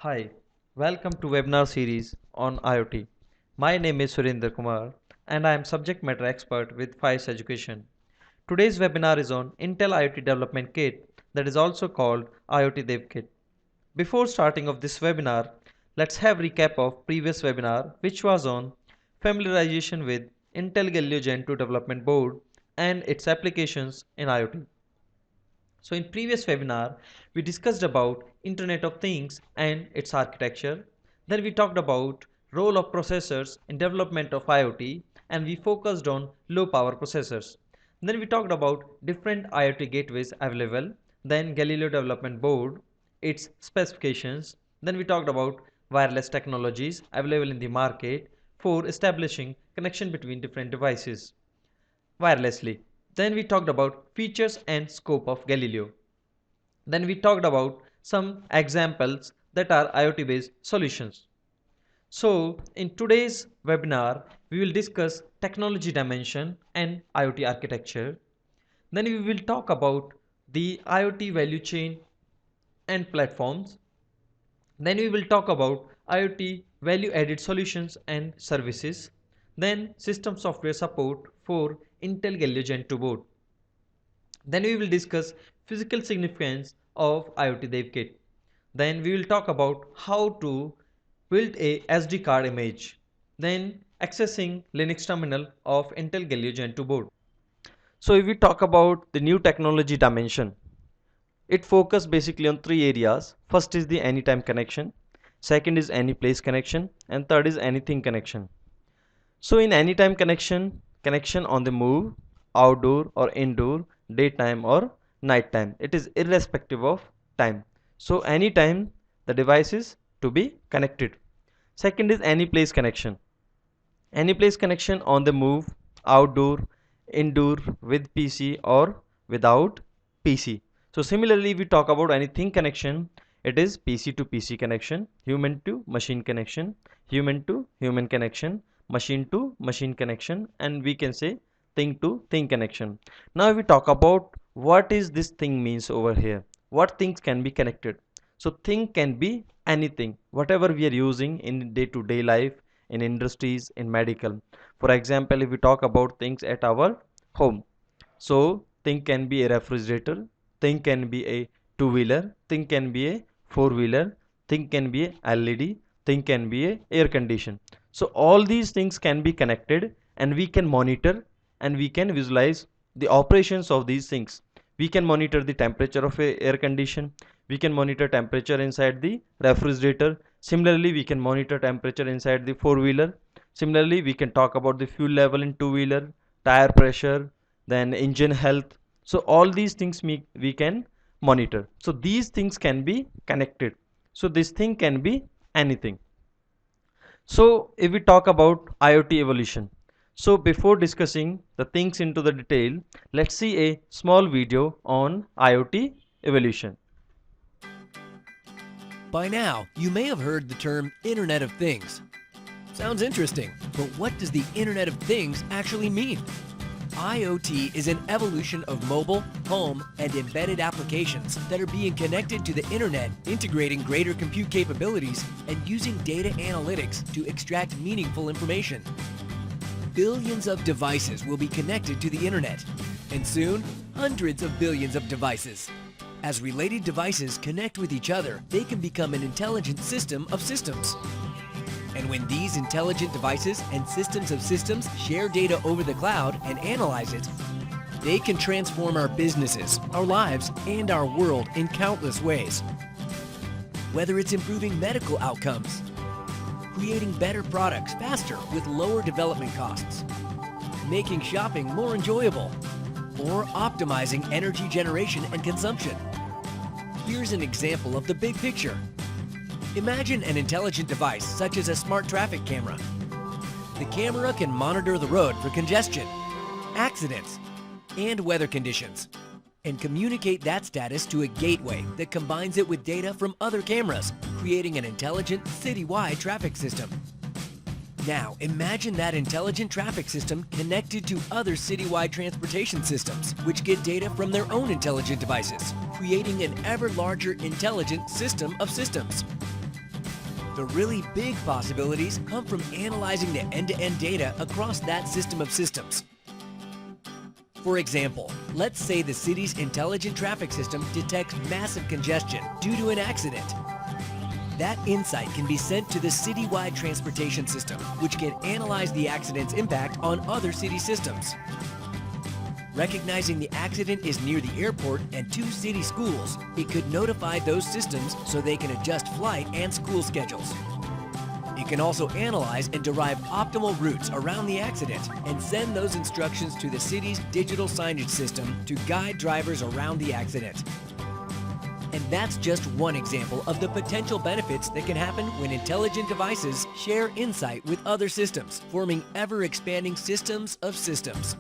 Hi, welcome to webinar series on IoT. My name is Surinder Kumar and I am subject matter expert with FICE Education. Today's webinar is on Intel IoT Development Kit, that is also called IoT DevKit. Before starting of this webinar, let's have recap of previous webinar which was on familiarization with Intel Galileo Gen 2 development board and its applications in IoT. So in previous webinar, we discussed about Internet of Things and its architecture. Then we talked about role of processors in development of IoT and we focused on low power processors. Then we talked about different IoT gateways available, then Galileo development board, its specifications. Then we talked about wireless technologies available in the market for establishing connection between different devices wirelessly. Then we talked about features and scope of Galileo. Then we talked about some examples that are IoT based solutions. So in today's webinar, we will discuss technology dimension and IoT architecture. Then we will talk about the IoT value chain and platforms. Then we will talk about IoT value added solutions and services. Then system software support for Intel Galileo Gen 2 board. Then we will discuss physical significance of IoT DevKit. Then we will talk about how to build a SD card image. Then accessing Linux terminal of Intel Galileo Gen 2 board. So if we talk about the new technology dimension, it focuses basically on three areas. First is the anytime connection, second is any place connection, and third is anything connection. So in anytime connection, connection on the move, outdoor or indoor, daytime or nighttime, it is irrespective of time. So anytime the device is to be connected. Second is any place connection. Any place connection on the move, outdoor, indoor, with PC or without PC. So similarly, we talk about anything connection. It is PC to PC connection, human to machine connection, human to human connection, machine to machine connection, and we can say thing to thing connection. Now we talk about what is this thing means over here. What things can be connected? So thing can be anything, whatever we are using in day-to-day life, in industries, in medical. For example, if we talk about things at our home, so thing can be a refrigerator, thing can be a two-wheeler, thing can be a four-wheeler, thing can be a LED, thing can be a air condition. So all these things can be connected and we can monitor and we can visualize the operations of these things. We can monitor the temperature of a air condition, we can monitor temperature inside the refrigerator. Similarly, we can monitor temperature inside the four-wheeler. Similarly, we can talk about the fuel level in two-wheeler, tire pressure, then engine health. So all these things we can monitor. So these things can be connected. So this thing can be anything. So if we talk about IoT evolution, so before discussing the things into the detail, let's see a small video on IoT evolution. By now, you may have heard the term Internet of Things. Sounds interesting, but what does the Internet of Things actually mean? IoT is an evolution of mobile, home, and embedded applications that are being connected to the Internet, integrating greater compute capabilities and using data analytics to extract meaningful information. Billions of devices will be connected to the Internet, and soon, hundreds of billions of devices. As related devices connect with each other, they can become an intelligent system of systems. And when these intelligent devices and systems of systems share data over the cloud and analyze it, they can transform our businesses, our lives, and our world in countless ways. Whether it's improving medical outcomes, creating better products faster with lower development costs, making shopping more enjoyable, or optimizing energy generation and consumption. Here's an example of the big picture. Imagine an intelligent device such as a smart traffic camera. The camera can monitor the road for congestion, accidents, and weather conditions, and communicate that status to a gateway that combines it with data from other cameras, creating an intelligent citywide traffic system. Now, imagine that intelligent traffic system connected to other citywide transportation systems, which get data from their own intelligent devices, creating an ever larger intelligent system of systems. The really big possibilities come from analyzing the end-to-end data across that system of systems. For example, let's say the city's intelligent traffic system detects massive congestion due to an accident. That insight can be sent to the citywide transportation system, which can analyze the accident's impact on other city systems. Recognizing the accident is near the airport and 2 city schools, it could notify those systems so they can adjust flight and school schedules. It can also analyze and derive optimal routes around the accident and send those instructions to the city's digital signage system to guide drivers around the accident. And that's just one example of the potential benefits that can happen when intelligent devices share insight with other systems, forming ever-expanding systems of systems.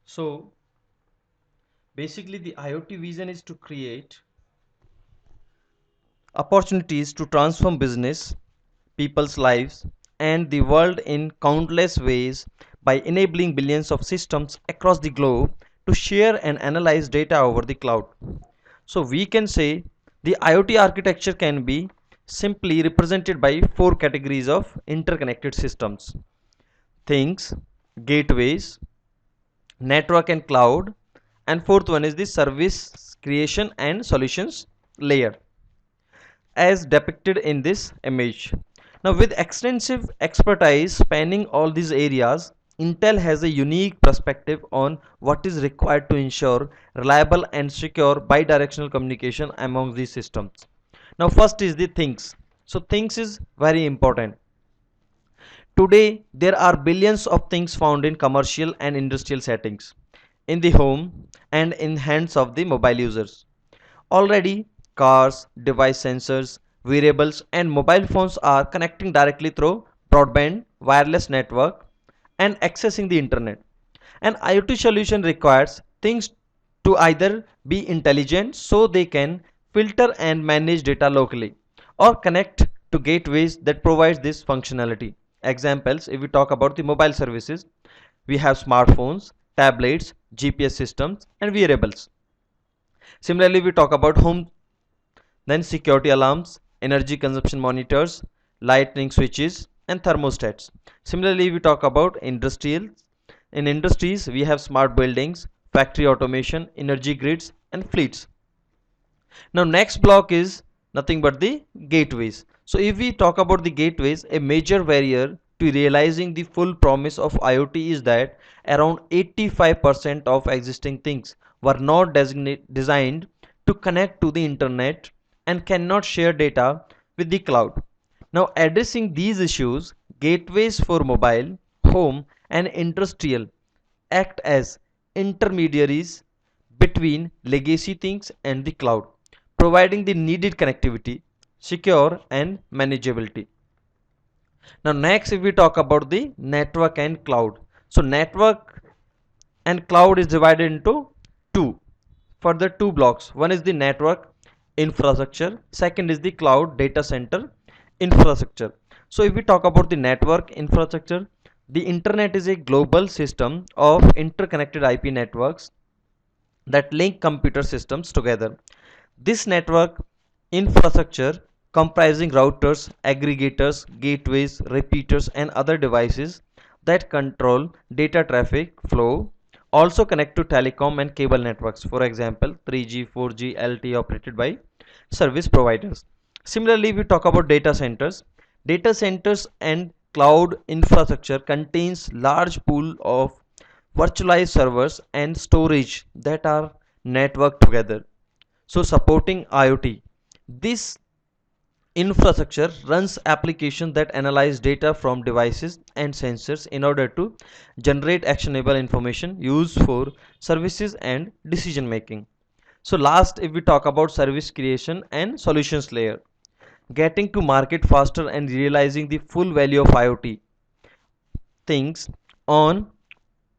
So basically the IoT vision is to create opportunities to transform business, people's lives, and the world in countless ways by enabling billions of systems across the globe to share and analyze data over the cloud. So we can say the IoT architecture can be simply represented by 4 categories of interconnected systems: things, gateways, network and cloud, and fourth one is the service creation and solutions layer, as depicted in this image. Now, with extensive expertise spanning all these areas, Intel has a unique perspective on what is required to ensure reliable and secure bidirectional communication among these systems. Now, first is the things. So, things is very important. Today, there are billions of things found in commercial and industrial settings, in the home, and in hands of the mobile users. Already, cars, device sensors, wearables, and mobile phones are connecting directly through broadband, wireless network, and accessing the internet. An IoT solution requires things to either be intelligent so they can filter and manage data locally, or connect to gateways that provides this functionality. Examples, if we talk about the mobile services, we have smartphones, tablets, GPS systems, and wearables. Similarly, we talk about home, then security alarms, energy consumption monitors, lightning switches, and thermostats. Similarly, we talk about industrial. In industries, we have smart buildings, factory automation, energy grids, and fleets. Now, next block is nothing but the gateways. So, if we talk about the gateways, a major barrier to realizing the full promise of IoT is that around 85% of existing things were not designed to connect to the internet and cannot share data with the cloud. Now, addressing these issues, gateways for mobile, home, and industrial act as intermediaries between legacy things and the cloud, providing the needed connectivity, secure, and manageability. Now, next, if we talk about the network and cloud. So, network and cloud is divided into two. Further, two blocks. One is the network infrastructure, second is the cloud data center infrastructure. So, if we talk about the network infrastructure, the internet is a global system of interconnected IP networks that link computer systems together. This network infrastructure, comprising routers, aggregators, gateways, repeaters, and other devices that control data traffic flow, also connect to telecom and cable networks, for example 3G, 4G, LTE operated by service providers. Similarly, we talk about data centers. Data centers and cloud infrastructure contains large pool of virtualized servers and storage that are networked together. So, supporting IoT. This infrastructure runs applications that analyze data from devices and sensors in order to generate actionable information used for services and decision making. So, last, if we talk about service creation and solutions layer, getting to market faster and realizing the full value of IoT things on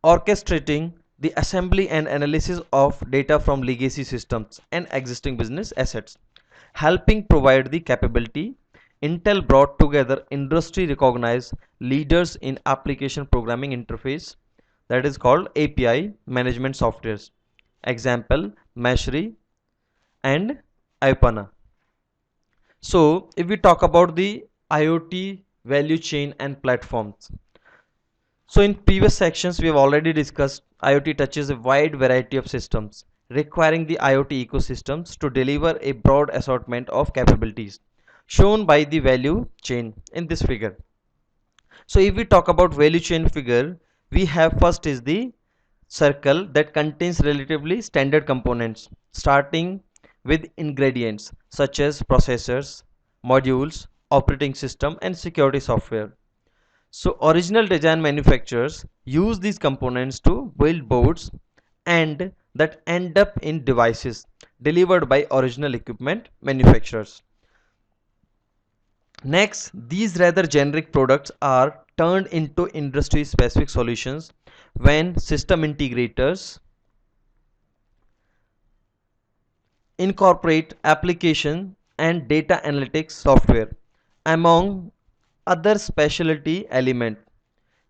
orchestrating the assembly and analysis of data from legacy systems and existing business assets, helping provide the capability. Intel brought together industry recognized leaders in application programming interface, that is called API management softwares. Example, Mashri and Ipana. So if we talk about the IoT value chain and platforms, so in previous sections we have already discussed IoT touches a wide variety of systems requiring the IoT ecosystems to deliver a broad assortment of capabilities shown by the value chain in this figure. So if we talk about value chain figure, we have first is the circle that contains relatively standard components starting with ingredients such as processors, modules, operating system and security software. So original design manufacturers use these components to build boards and that end up in devices delivered by original equipment manufacturers. Next, these rather generic products are turned into industry specific solutions when system integrators incorporate application and data analytics software among other specialty elements.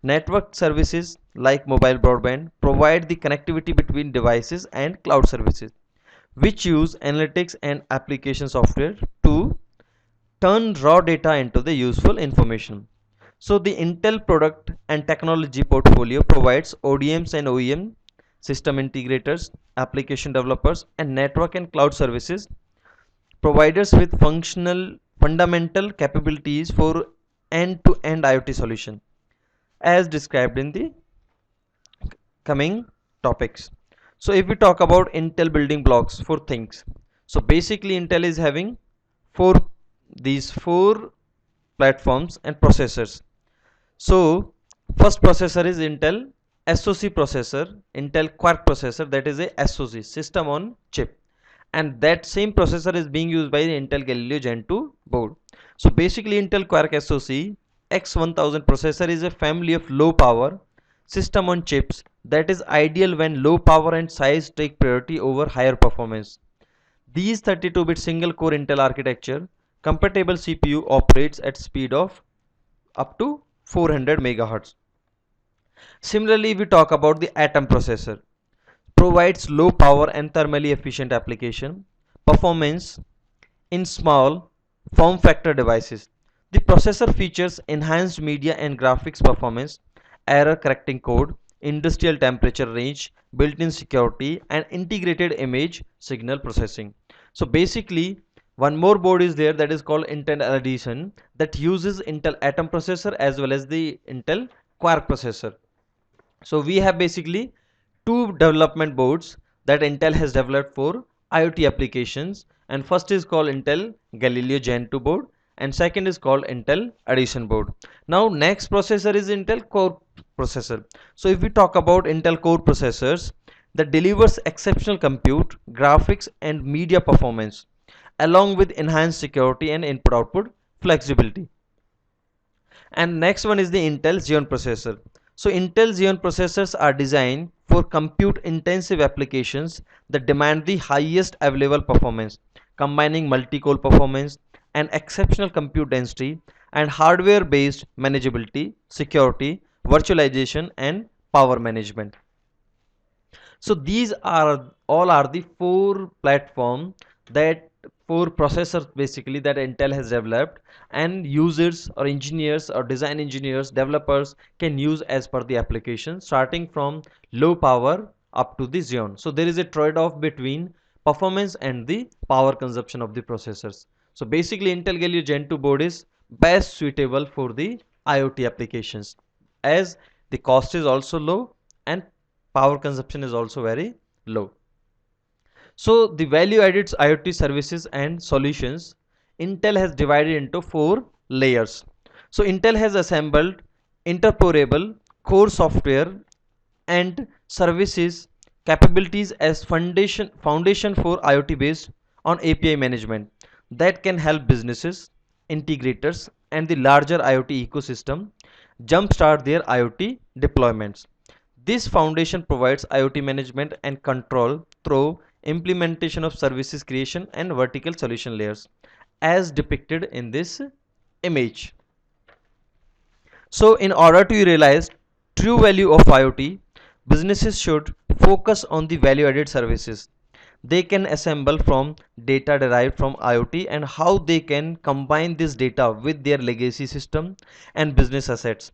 Network services like mobile broadband provide the connectivity between devices and cloud services, which use analytics and application software to turn raw data into the useful information. So the Intel product and technology portfolio provides ODMs and OEM system integrators, application developers, and network and cloud services providers with functional fundamental capabilities for end-to-end IoT solution as described in the coming topics. So if we talk about Intel building blocks for things, so basically Intel is having four these four platforms and processors. So first processor is Intel SoC processor, Intel Quark processor, that is a SoC system on chip, and that same processor is being used by the Intel Galileo Gen 2 board. So basically Intel Quark SoC X1000 processor is a family of low power system on chips that is ideal when low power and size take priority over higher performance. These 32-bit single core Intel architecture compatible CPU operates at speed of up to 400 MHz. Similarly, we talk about the Atom processor. Provides low power and thermally efficient application performance in small form factor devices. The processor features enhanced media and graphics performance, error correcting code, industrial temperature range, built-in security and integrated image signal processing. So basically one more board is there that is called Intel Edison that uses Intel Atom processor as well as the Intel Quark processor. So we have basically two development boards that Intel has developed for IoT applications, and first is called Intel Galileo Gen 2 board and second is called Intel Edison board. Now next processor is Intel Core processor. So if we talk about Intel Core processors that delivers exceptional compute, graphics and media performance along with enhanced security and input output flexibility. And next one is the Intel Xeon processor. So Intel Xeon processors are designed for compute intensive applications that demand the highest available performance, combining multi-core performance and exceptional compute density and hardware based manageability, security, virtualization and power management. So these are all are the four platform that four processors basically that Intel has developed and users or engineers or design engineers developers can use as per the application starting from low power up to the Xeon. So there is a trade-off between performance and the power consumption of the processors. So basically Intel Galileo Gen 2 board is best suitable for the IoT applications as the cost is also low and power consumption is also very low. So the value added IoT services and solutions, Intel has divided into four layers. So Intel has assembled interoperable core software and services capabilities as foundation for IoT based on API management that can help businesses, integrators and the larger IoT ecosystem jumpstart their IoT deployments. This foundation provides IoT management and control through implementation of services creation and vertical solution layers as depicted in this image. So in order to realize true value of IoT, businesses should focus on the value added services they can assemble from data derived from IoT and how they can combine this data with their legacy system and business assets.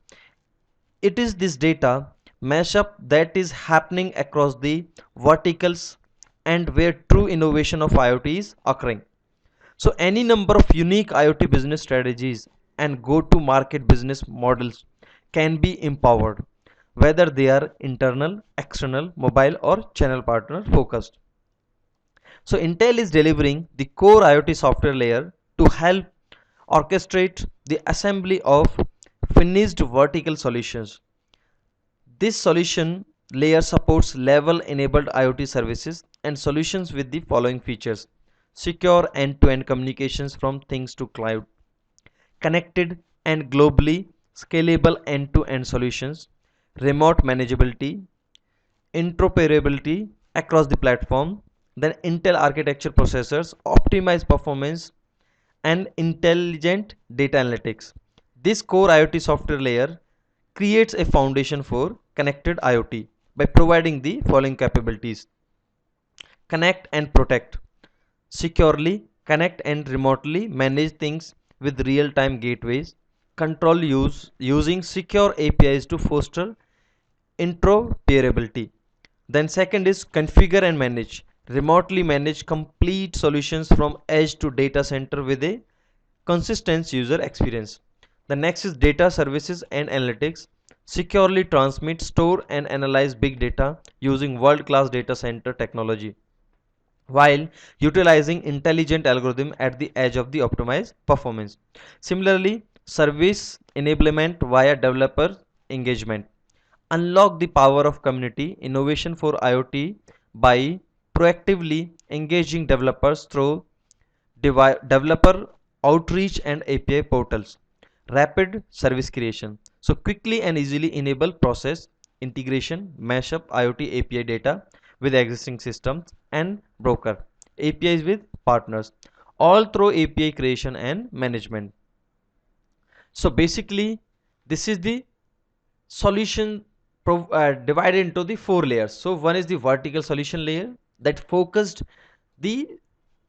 It is this data mashup that is happening across the verticals and where true innovation of IoT is occurring. So any number of unique IoT business strategies and go-to-market business models can be empowered, whether they are internal, external, mobile or channel partner focused. So Intel is delivering the core IoT software layer to help orchestrate the assembly of finished vertical solutions. This solution layer supports level enabled IoT services and solutions with the following features: secure end-to-end communications from things to cloud, connected and globally scalable end-to-end solutions, remote manageability, interoperability across the platform, then Intel architecture processors, optimized performance, and intelligent data analytics. This core IoT software layer creates a foundation for connected IoT by providing the following capabilities: connect and protect, securely connect and remotely manage things with real-time gateways, control use using secure APIs to foster interoperability. Then second is configure and manage, remotely manage complete solutions from edge to data center with a consistent user experience. The next is data services and analytics, securely transmit, store and analyze big data using world-class data center technology while utilizing intelligent algorithm at the edge of the optimized performance. Similarly, service enablement via developer engagement. Unlock the power of community innovation for IoT by proactively engaging developers through developer outreach and API portals. Rapid service creation. So quickly and easily enable process integration, mash up IoT API data with existing systems and broker APIs with partners, all through API creation and management. So basically, this is the solution divided into the four layers. So one is the vertical solution layer that focused the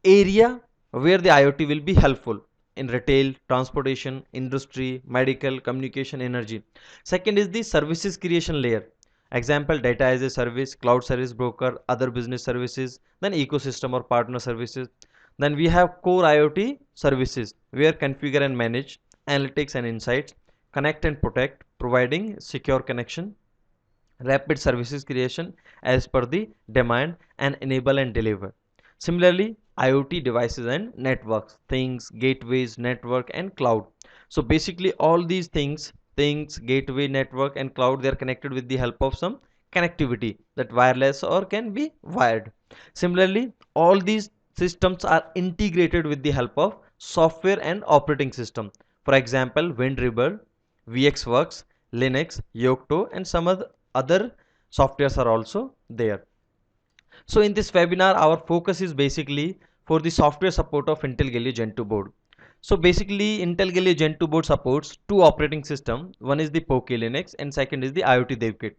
area where the IoT will be helpful in retail, transportation, industry, medical, communication, energy. Second is the services creation layer. Example, data as a service, cloud service broker, other business services, then ecosystem or partner services. Then we have core IoT services where configure and manage, analytics and insights, connect and protect, providing secure connection, rapid services creation as per the demand, and enable and deliver. Similarly, IoT devices and networks, things, gateways, network and cloud. So basically all these things, gateway, network and cloud, they are connected with the help of some connectivity that wireless or can be wired. Similarly, all these systems are integrated with the help of software and operating system. For example, WindRiver, VxWorks, Linux, Yocto and some other softwares are also there. So in this webinar, our focus is basically for the software support of Intel Galileo Gen 2 board. So basically Intel Galileo Gen 2 board supports two operating systems. One is the Poke Linux and second is the IoT DevKit.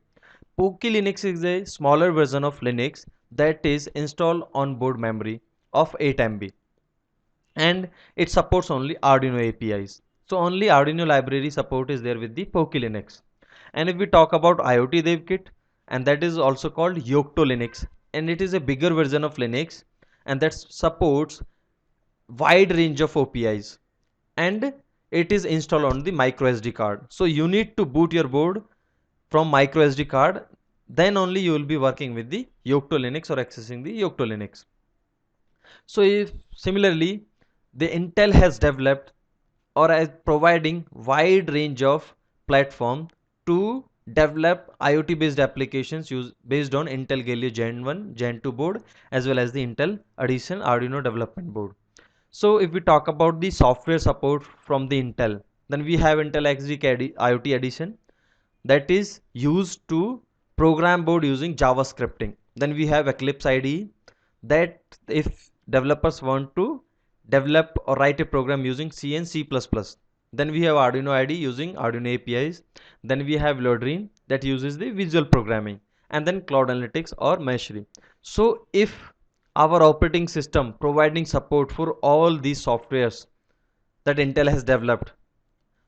Poke Linux is a smaller version of Linux that is installed on board memory of 8 MB and it supports only Arduino APIs. So only Arduino library support is there with the Poke Linux. And if we talk about IoT DevKit, and that is also called Yocto Linux, and it is a bigger version of Linux and that supports wide range of OPIs and it is installed on the micro SD card. So you need to boot your board from micro SD card, then only you will be working with the Yocto Linux or accessing the Yocto Linux. So if similarly the Intel has developed or as providing wide range of platform to develop IoT based applications based on Intel Galileo Gen 1, Gen 2 board as well as the Intel Edition Arduino development board. So if we talk about the software support from the Intel, then we have Intel XD IoT Edition that is used to program board using JavaScripting. Then we have Eclipse IDE that if developers want to develop or write a program using C and C++. Then we have Arduino IDE using Arduino APIs. Then we have Lodrin that uses the visual programming and then cloud analytics or Meshery. So if our operating system providing support for all these softwares that Intel has developed,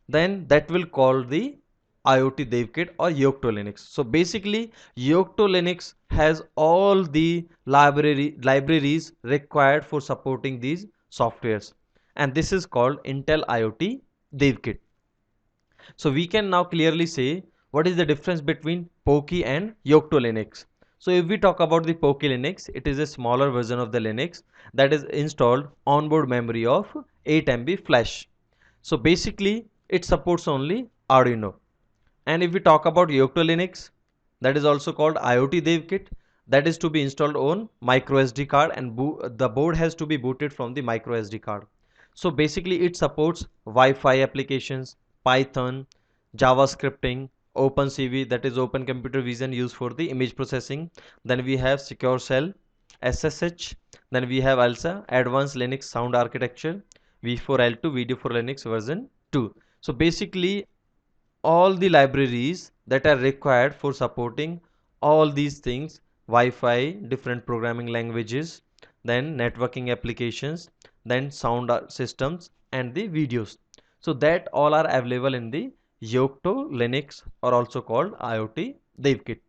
then that will call the IoT DevKit or Yocto Linux. So basically, Yocto Linux has all the libraries required for supporting these softwares, and this is called Intel IoT DevKit. So we can now clearly say what is the difference between Poky and Yocto Linux. So if we talk about the Poky Linux, it is a smaller version of the Linux that is installed onboard memory of 8 MB flash. So basically it supports only Arduino. And if we talk about Yocto Linux, that is also called IoT DevKit, that is to be installed on micro SD card, and the board has to be booted from the micro SD card. So basically it supports Wi-Fi applications, Python, JavaScripting, OpenCV, that is Open Computer Vision used for the image processing. Then we have Secure Shell, SSH. Then we have also Advanced Linux Sound Architecture, V4L2, Video for Linux version 2. So basically all the libraries that are required for supporting all these things, Wi-Fi, different programming languages, then networking applications, then sound systems and the videos. So that all are available in the Yocto Linux, or also called IoT DevKit.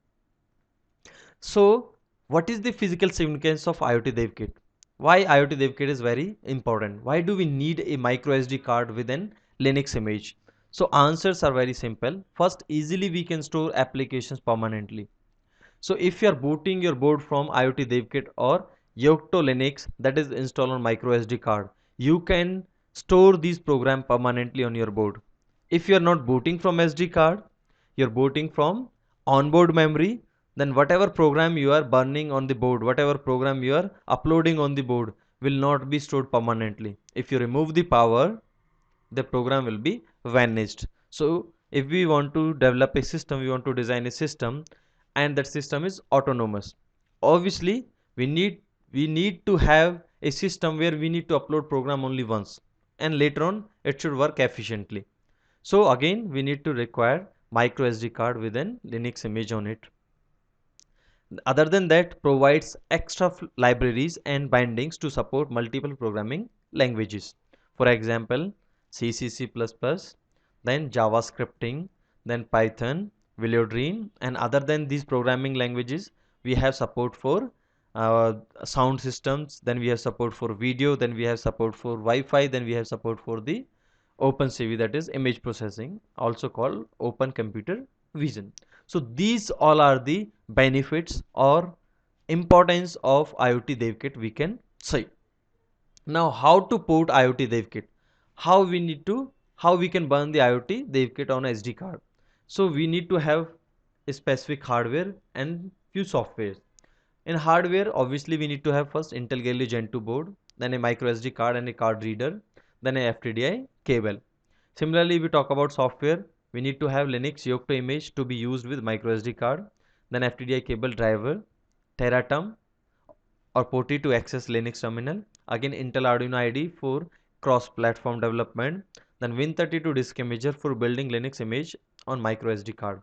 So what is the physical significance of IoT DevKit? Why IoT DevKit is very important? Why do we need a micro SD card with an Linux image? So answers are very simple. First, easily we can store applications permanently. So if you are booting your board from IoT DevKit or Yocto Linux that is installed on micro SD card, you can store these programs permanently on your board. If you are not booting from SD card, you are booting from onboard memory, then whatever program you are burning on the board, whatever program you are uploading on the board will not be stored permanently. If you remove the power, the program will be vanished. So if we want to develop a system, we want to design a system, and that system is autonomous, obviously we need to have a system where we need to upload program only once, and later on it should work efficiently. So again we need to require micro SD card with an Linux image on it. Other than that, provides extra libraries and bindings to support multiple programming languages. For example, C, C++, then JavaScripting, then Python, Velodrine, and other than these programming languages, we have support for uh, sound systems, then we have support for video, then we have support for Wi-Fi, then we have support for the OpenCV, that is image processing, also called Open Computer Vision. So these all are the benefits or importance of IoT DevKit, we can say. Now how to port IoT DevKit? How we can burn the IoT DevKit on SD card? So we need to have a specific hardware and few softwares. In hardware, obviously we need to have first Intel Galileo Gen 2 board, then a micro SD card and a card reader, then a FTDI cable. Similarly, we talk about software, we need to have Linux Yocto image to be used with micro SD card, then FTDI cable driver, Tera Term or POTI to access Linux terminal, again Intel Arduino Ide for cross-platform development, then Win32 disk imager for building Linux image on micro SD card.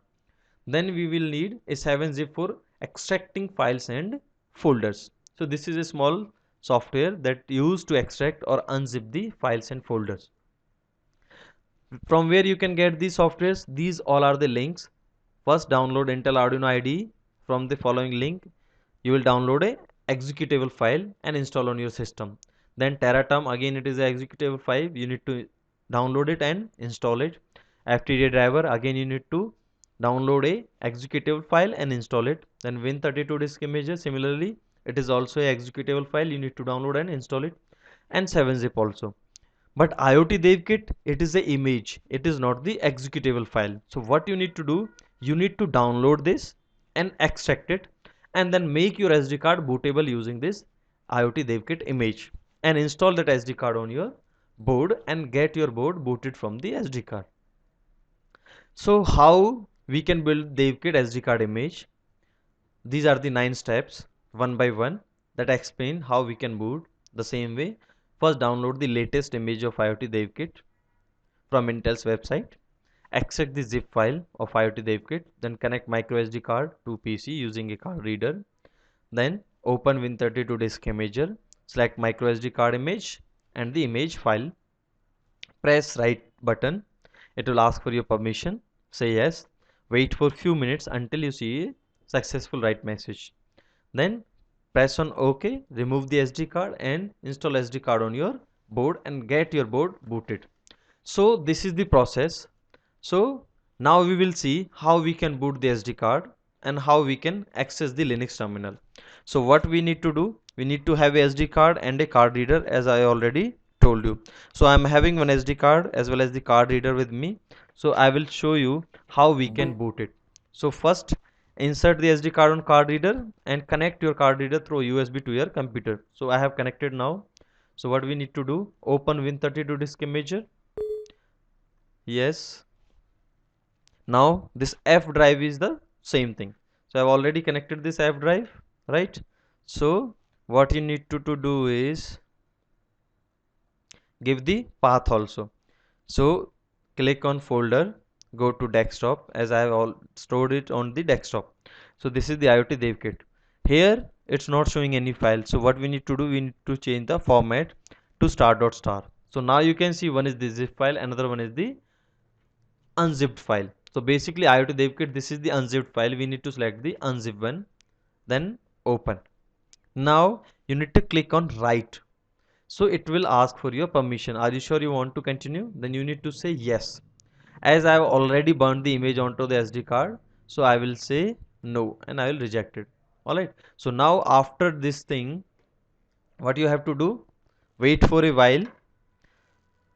Then we will need a 7-zip for extracting files and folders. So this is a small software that used to extract or unzip the files and folders. From where you can get these softwares, these all are the links. First, download Intel Arduino IDE. From the following link you will download a executable file and install on your system. Then Tera Term, again it is a executable file, you need to download it and install it. FTDI Driver, again you need to download a executable file and install it. Then Win32 disk imager, similarly it is also a executable file, you need to download and install it. And 7-zip also. But IoT DevKit, it is the image, it is not the executable file. So what you need to do, you need to download this and extract it, and then make your SD card bootable using this IoT DevKit image, and install that SD card on your board and get your board booted from the SD card. So how we can build DevKit SD card image? These are the 9 steps, one by one, that explain how we can boot the same way. First, download the latest image of IoT DevKit from Intel's website. Extract the zip file of IoT DevKit. Then connect micro SD card to PC using a card reader. Then open Win32 disk imager, select micro SD card image and the image file. Press right button. It will ask for your permission. Say yes. Wait for few minutes until you see a successful write message. Then press on OK, remove the SD card and install SD card on your board and get your board booted. So this is the process. So now we will see how we can boot the SD card and how we can access the Linux terminal. So what we need to do, we need to have a SD card and a card reader, as I already told you. So I am having one SD card as well as the card reader with me. So I will show you how we can boot it. So first insert the SD card on card reader and connect your card reader through USB to your computer. So I have connected now. So what we need to do, open Win32 disk imager. Yes. Now this F drive is the same thing. So I've already connected this F drive, right? So what you need to do is give the path also. So click on folder, go to desktop, as I have all stored it on the desktop. So this is the IoT DevKit. Here it's not showing any file. So what we need to do, we need to change the format to star.star. So now you can see one is the zip file, another one is the unzipped file. So basically IoT DevKit, this is the unzipped file. We need to select the unzip one, then open. Now you need to click on write. So it will ask for your permission. Are you sure you want to continue? Then you need to say yes. As I have already burned the image onto the SD card, so I will say no and I will reject it. Alright. So now after this thing, what you have to do, wait for a while.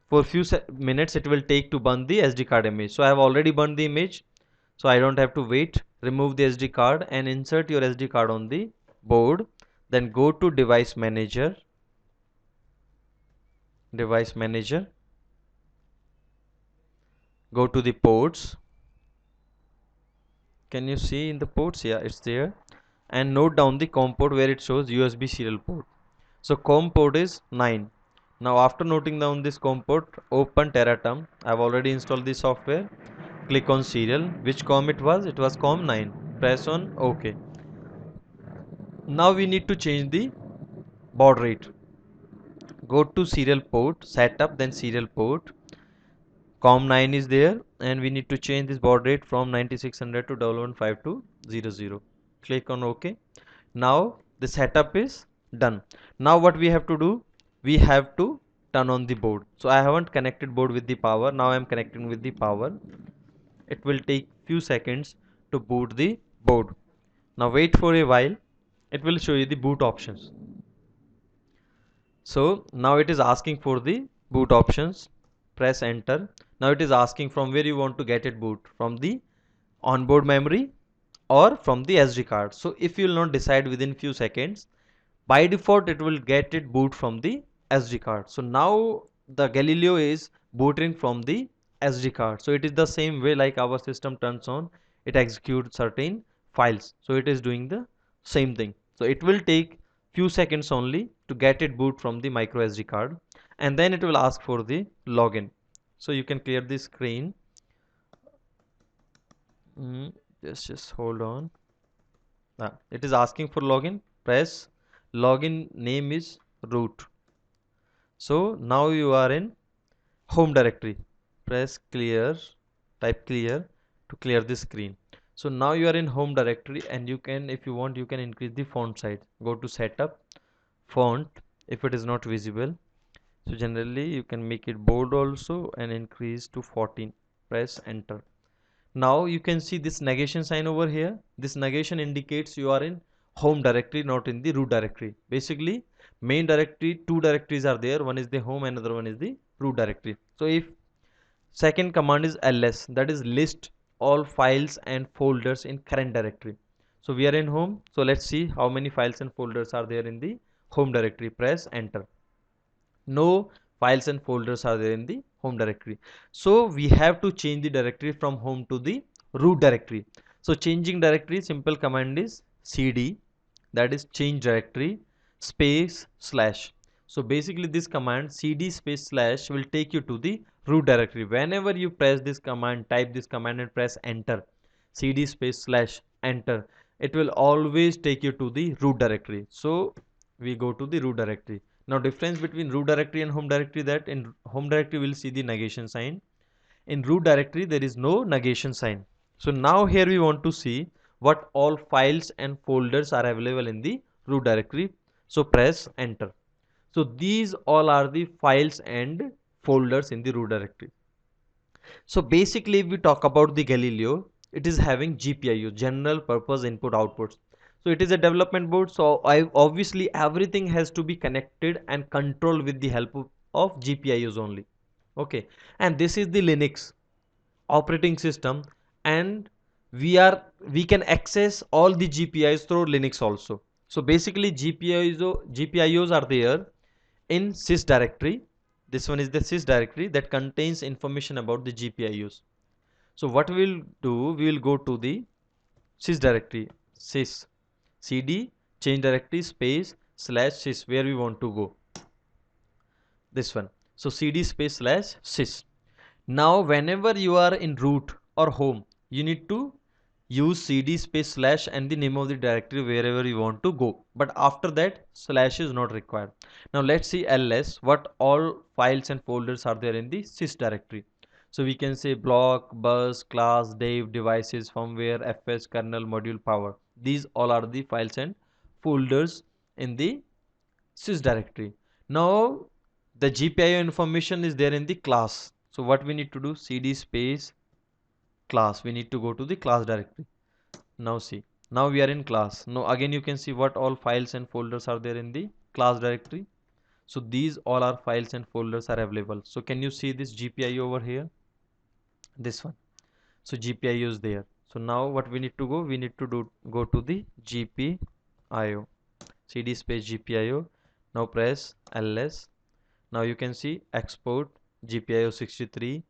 For few minutes it will take to burn the SD card image. So I have already burned the image, so I don't have to wait. Remove the SD card and insert your SD card on the board. Then go to device manager. Go to the ports. Can you see in the ports? Yeah, it's there. And note down the COM port where it shows USB serial port. So COM port is 9. Now after noting down this COM port, open Tera Term. I've already installed the software. Click on serial. Which COM it was? It was COM 9. Press on OK. Now we need to change the baud rate. Go to serial port, setup, then serial port. COM 9 is there and we need to change this baud rate from 9600 to 11500. Click on OK. Now the setup is done. Now what we have to do, we have to turn on the board. So I haven't connected board with the power. Now I am connecting with the power. It will take few seconds to boot the board. Now wait for a while. It will show you the boot options. So now it is asking for the boot options. Press enter. Now it is asking from where you want to get it boot, from the onboard memory or from the SD card. So if you will not decide within few seconds, by default it will get it boot from the SD card. So now the Galileo is booting from the SD card. So it is the same way like our system turns on, it executes certain files. So it is doing the same thing. So it will take few seconds only to get it boot from the micro SD card, and then it will ask for the login. So you can clear the screen. Just hold on. It is asking for login. Press login, name is root. So now you are in home directory. Press clear, type clear to clear the screen. So now you are in home directory, and you can, if you want, you can increase the font size. Go to setup, font, if it is not visible. So generally you can make it bold also and increase to 14. Press enter. Now you can see this negation sign over here. This negation indicates you are in home directory, not in the root directory. Basically main directory, two directories are there. One is the home, another one is the root directory. So if second command is ls, that is list all files and folders in current directory. So we are in home. So let's see how many files and folders are there in the home directory. Press enter. No files and folders are there in the home directory. So we have to change the directory from home to the root directory. So changing directory, simple command is cd, that is change directory, space slash. So basically this command cd space slash will take you to the root directory. Whenever you press this command, type this command and press enter, cd space slash enter, it will always take you to the root directory. So we go to the root directory. Now difference between root directory and home directory, that in home directory we'll see the negation sign. In root directory there is no negation sign. So now here we want to see what all files and folders are available in the root directory. So press enter. So these all are the files and folders in the root directory. So basically if we talk about the Galileo, it is having GPIO, general purpose input outputs. So it is a development board, so obviously everything has to be connected and controlled with the help of GPIOs only. Okay, and this is the Linux operating system, and we can access all the GPIOs through Linux also. So basically GPIOs are there in sys directory. This one is the sys directory that contains information about the GPIOs. So what we will do, we will go to the sys directory, sys cd change directory space slash sys, where we want to go, this one. So cd space slash sys. Now whenever you are in root or home, you need to use cd space slash and the name of the directory wherever you want to go, but after that slash is not required. Now let's see ls, what all files and folders are there in the sys directory. So we can say block, bus, class, dev, devices, firmware, fs, kernel, module, power. These all are the files and folders in the sys directory. Now the GPIO information is there in the class. So what we need to do, cd space class, we need to go to the class directory. Now see, now we are in class. Now again you can see what all files and folders are there in the class directory. So these all are files and folders are available. So can you see this GPIO over here, this one? So GPIO is there. So now what we need to go, we need to go to the GPIO, cd space GPIO. Now press ls. Now you can see export GPIO 63.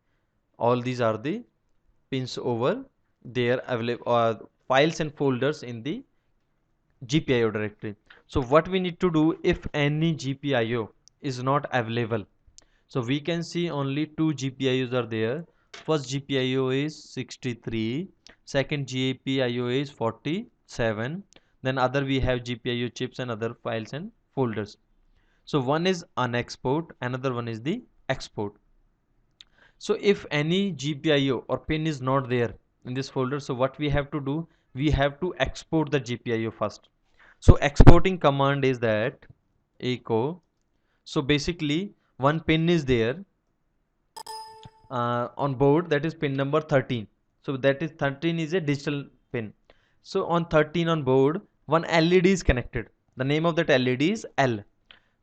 All these are the pins over there available, files and folders in the GPIO directory. So what we need to do, if any GPIO is not available, so we can see only two GPIOs are there. First GPIO is 63, second GPIO is 47, then other we have GPIO chips and other files and folders. So one is unexport, another one is the export. So if any GPIO or pin is not there in this folder, so what we have to do, we have to export the GPIO first. So exporting command is that echo. So basically one pin is there on board, that is pin number 13. So that is 13 is a digital pin. So on 13 on board, one LED is connected. The name of that LED is L.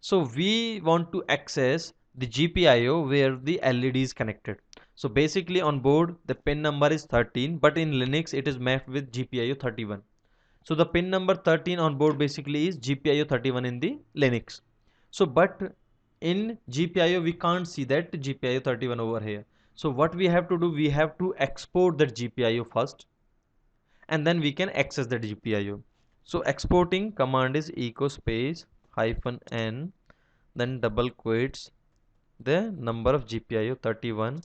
So we want to access the GPIO where the LED is connected. So basically on board the pin number is 13, but in Linux it is mapped with GPIO 31. So the pin number 13 on board basically is GPIO 31 in the Linux. So but in GPIO we can't see that GPIO 31 over here. So what we have to do, we have to export that GPIO first, and then we can access the GPIO. So exporting command is echo space -n, then double quotes the number of GPIO 31,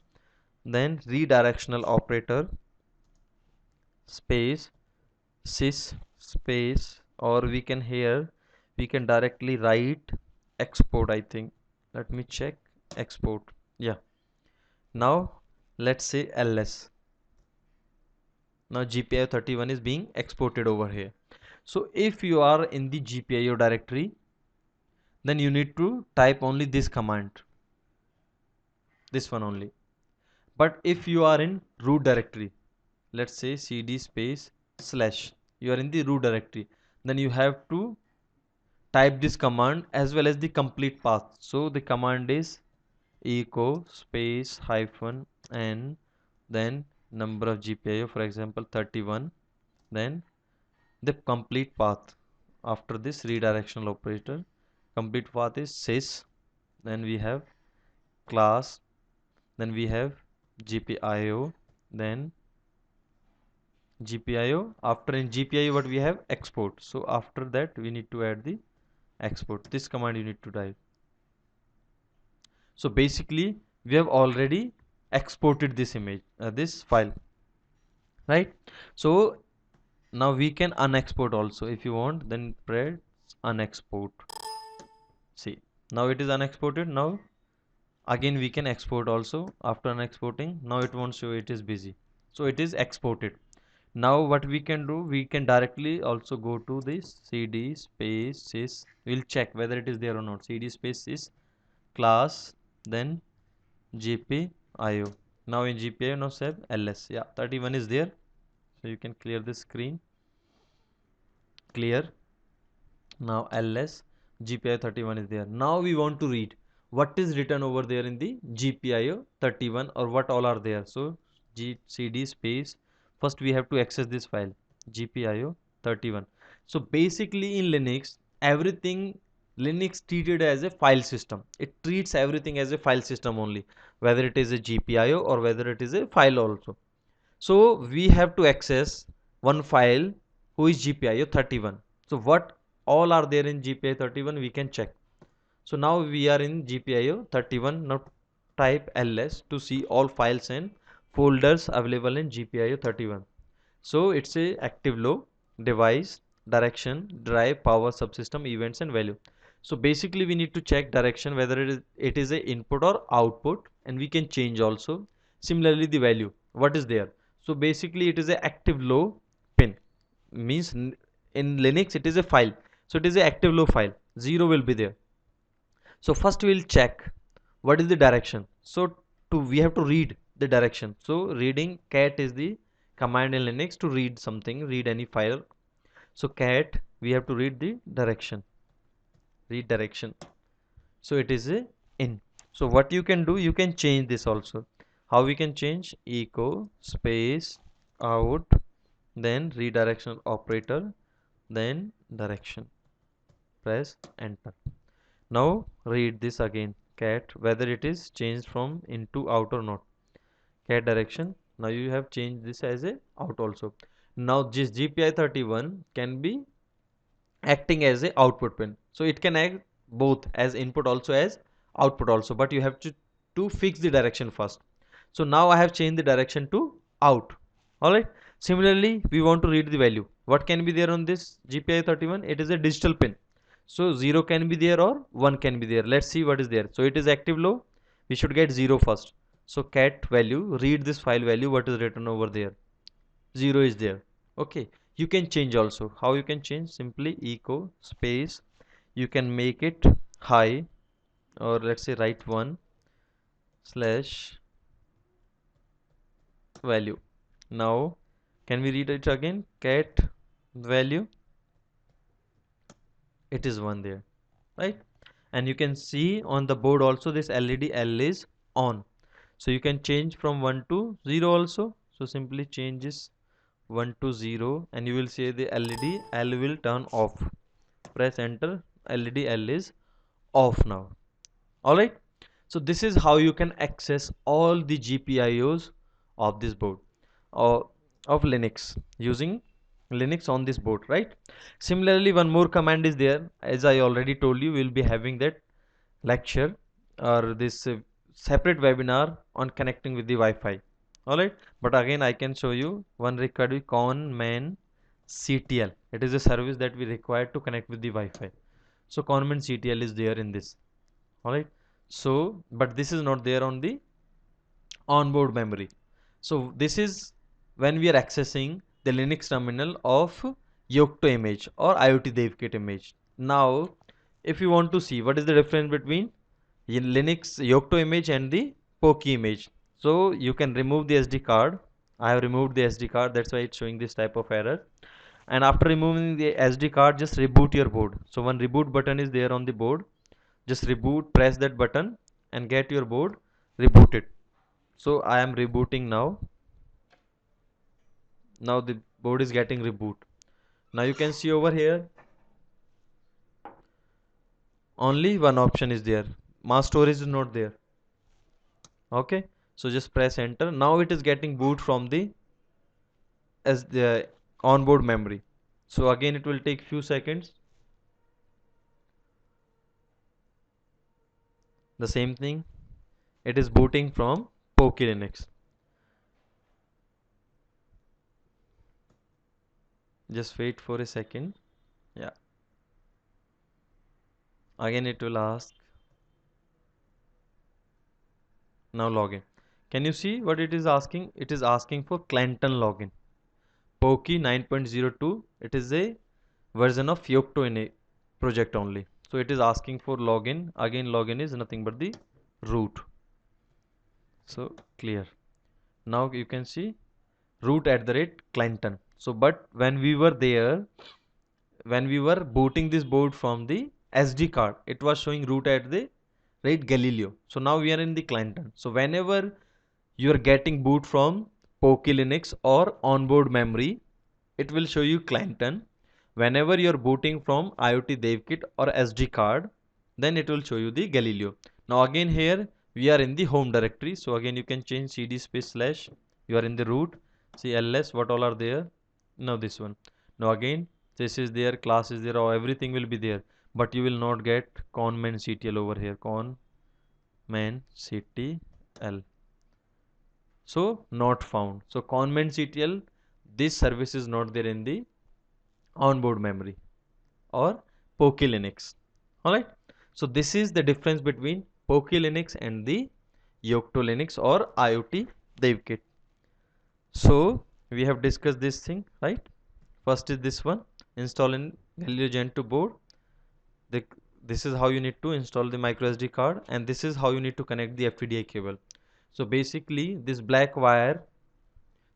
then redirectional operator space sys space, or we can here we can directly write export, I think. Let me check. Export, yeah. Now let's say ls. Now GPIO 31 is being exported over here. So if you are in the GPIO directory, then you need to type only this command, this one only. But if you are in root directory, let's say cd space slash, you are in the root directory, then you have to type this command as well as the complete path. So the command is echo space -n, then number of GPIO, for example 31, then the complete path after this redirectional operator. Complete path is sys, then we have class, then we have GPIO, then GPIO. After in GPIO what we have, export. So after that we need to add the export. This command you need to type. So basically we have already exported this image, this file, right? So Now we can unexport also. If you want, then press unexport. See, now it is unexported. Now again we can export also. After unexporting, now it won't show, it is busy, so it is exported. Now what we can do, we can directly also go to this cd space sys. We'll check whether it is there or not. Cd space sys class, then GPIO. Now in GPIO, now save ls. Yeah, 31 is there. So you can clear the screen. Clear. Now ls GPIO 31 is there. Now we want to read what is written over there in the GPIO 31, or what all are there. So cd space, first we have to access this file GPIO 31. So basically in Linux, everything, Linux treated as a file system. It treats everything as a file system only, whether it is a GPIO or whether it is a file also. So we have to access one file who is GPIO 31. So what all are there in GPIO 31, we can check. So now we are in GPIO 31. Now type ls to see all files and folders available in GPIO 31. So it's a active low, device, direction, drive, power, subsystem, events and value. So basically we need to check direction, whether it is a input or output, and we can change also. Similarly the value, what is there. So basically it is a active low pin, means in Linux it is a file. So it is a active low file, 0 will be there. So first we will check what is the direction. So we have to read the direction. So reading cat is the command in Linux to read something, read any file. So cat, we have to read the direction, read direction. So it is a in. So what you can do, you can change this also. How we can change? Echo space out, then redirection operator, then direction. Press enter. Now read this again, cat, whether it is changed from into out or not. Cat direction. Now you have changed this as a out also. Now this GPI 31 can be acting as a output pin. So it can act both as input also as output also, but you have to fix the direction first. So now I have changed the direction to out. Alright. Similarly, we want to read the value. What can be there on this GPI 31? It is a digital pin. So 0 can be there or 1 can be there. Let's see what is there. So it is active low. We should get 0 first. So cat value, read this file value, what is written over there. 0 is there. Okay. You can change also. How you can change? Simply echo space. You can make it high, or let's say write 1 slash value. Now can we read it again? Cat value, it is 1 there, right? And you can see on the board also this LED L is on. So you can change from 1 to 0 also. So simply change this 1 to 0 and you will see the LED L will turn off. Press enter, LED L is off now. Alright. So this is how you can access all the GPIOs of this board, or of Linux, using Linux on this board, right? Similarly, one more command is there. As I already told you, we'll be having that lecture or this separate webinar on connecting with the Wi-Fi. Alright, but again I can show you one required with conman CTL. It is a service that we require to connect with the Wi-Fi. So conman CTL is there in this. Alright, so but this is not there on the onboard memory. So this is when we are accessing the Linux terminal of Yocto image or IoT DevKit image. Now if you want to see what is the difference between Linux Yocto image and the Poki image, so you can remove the SD card. I have removed the SD card, that's why it's showing this type of error. And after removing the SD card, just reboot your board. So one reboot button is there on the board. Just reboot, press that button and get your board rebooted. So I am rebooting now. Now the board is getting reboot. Now you can see over here only one option is there. Mass storage is not there. Okay, so just press enter. Now it is getting boot from the as the onboard memory. So again it will take few seconds. The same thing, it is booting from Poki Linux. Just wait for a second. Yeah, again it will ask. Now login. Can you see what it is asking? It is asking for Clanton login. Pokey 9.02. It is a version of Yocto in a project only. So it is asking for login. Again, login is nothing but the root. So clear. Now you can see root at the rate Clanton. So but when we were there, when we were booting this board from the SD card, it was showing root at the rate Galileo. So now we are in the Clanton. So whenever you are getting boot from Poky Linux or onboard memory, it will show you Clanton. Whenever you are booting from IoT DevKit or SD card, then it will show you the Galileo. Now again here we are in the home directory. So again you can change cd space slash. You are in the root. See ls, what all are there? Now this one. Now again this is there, class is there, or everything will be there. But you will not get conman.ctl over here. Conman.ctl. So not found. So conman.ctl, this service is not there in the onboard memory or Poky Linux. Alright. So this is the difference between Poky Linux and the Yocto Linux or IoT DevKit. So we have discussed this thing, right? First is this one, install in Galileo Gen 2 board. This is how you need to install the micro SD card, and this is how you need to connect the FTDI cable. So basically this black wire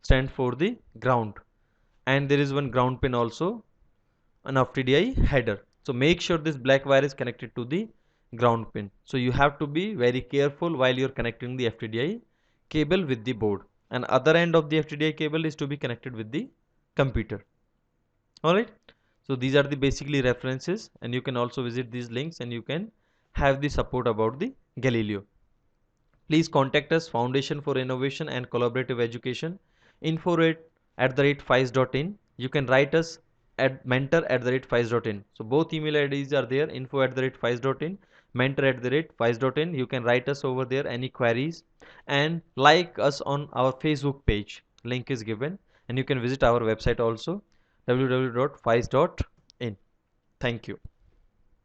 stands for the ground, and there is one ground pin also, an FTDI header. So make sure this black wire is connected to the ground pin. So you have to be very careful while you're connecting the FTDI cable with the board, and other end of the FTDI cable is to be connected with the computer. Alright. So these are the basically references, and you can also visit these links and you can have the support about the Galileo. Please contact us, Foundation for Innovation and Collaborative Education, info@fice.in. You can write us at mentor@fice.in. So both email IDs are there, info@fice.in, mentor@fice.in. You can write us over there any queries, and like us on our Facebook page. Link is given, and you can visit our website also, www.fice.in. Thank you.